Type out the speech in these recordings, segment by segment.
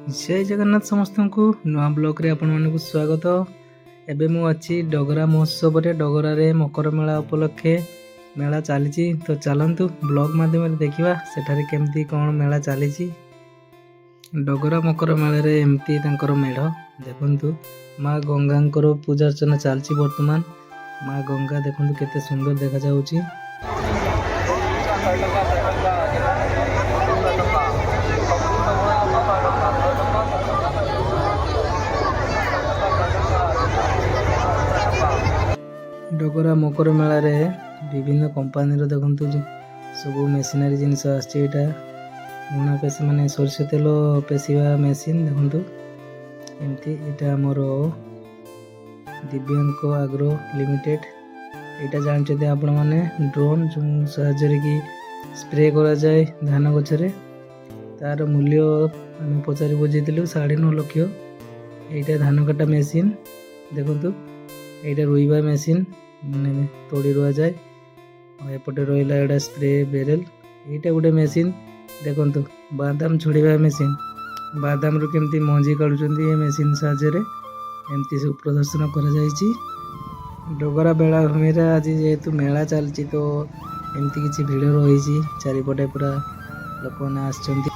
जय जगन्नाथ समस्त को नुआ ब्लॉग रे आपण मानक स्वागत। एबे मु अच्छी डगरा महोत्सव रे डगरा रे मकर मेला उपलक्षे मेला चली तो चलतु ब्लॉग माध्यम देखा सेठारे केमती कौन मेला चली। डगरा मकर मेला रे एमती तांकर मेढ़ देखंतु माँ गंगा पूजा अर्चना चलती। वर्तमान माँ गंगा देखंतु केते सुंदर देखा जाउची। डगरा मकर मेला रे विभिन्न कंपानी देखु सब मेसीनारी जिनस आटा गुणा पेशी माने सरष तेल पेशिवा मेसीन देखु एमती यहाँ मोर दिव्यांक आग्रो लिमिटेड यहाँ जानते आपण मैंने ड्रोन जो साहाय्य की स्प्रे करा जाए धान गछरे तार मूल्य आम पचारि बुझीलु 9.5 लाख। यहाँ धान काटा मेसीन देखु यहाँ रोईवा मेसीन तोड़ी रुआ जाए एपटे रहा एटा स्प्रे बेरेल यहाँ गोटे मेसीन देखु बादाम छोड़ा मेसीन बादाम रू केमती मंजी काढ़ुंट ये मेसीन साहाय्य एमती सब प्रदर्शन कर डगरा बेलाभूमि आज जेहेतु मेला चलती तो एमती किसी भिड़ रही चारिपटे पूरा लोक मैंने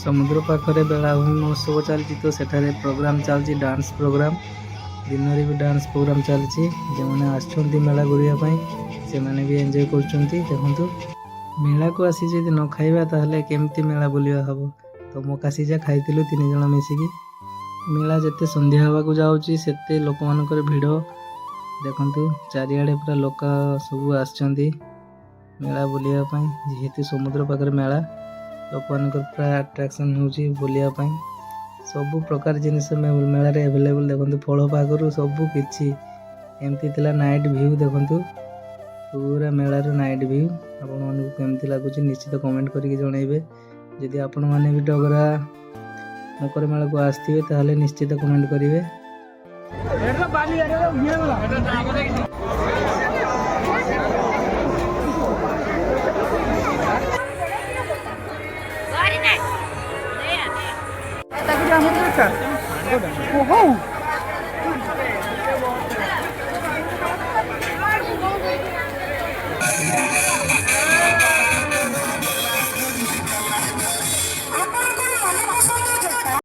समुद्र पाखरे बेलाभूमि महोत्सव चलती तो सेठारे प्रोग्राम चलती डांस प्रोग्राम दिन में भी डांस प्रोग्राम चलती जो मैंने आसुँच मेला घूरवाई से मैंने भी एंजॉय कर मेला को आसी जब न खाइबा ताहले केमती मेला बुलिया हम तो मका सीजा खाइलु 3 जन मिसिकी। मेला जिते संध्या हवा जाऊँगी से लोक मानकर भिड़ देखु चारिआडे पूरा लोक सब आसुँच मेला बुलियापाई जेहेतु समुद्र पाखरे मेला लोक मानकर पूरा अट्राक्शन होची बुलियापाई सब प्रकार जिनिस मेला रे अवेलेबल देखु फल पाखर सब किछि एमती थिला। नाइट व्यू देखु पूरा मेलार नाइट व्यू आपण मानक केमती लगुच निश्चित कमेंट करके जनइबे। जदि आपण माने भी डगरा मकर मेला को आसथिबे ताहले निश्चित कमेंट करिवे।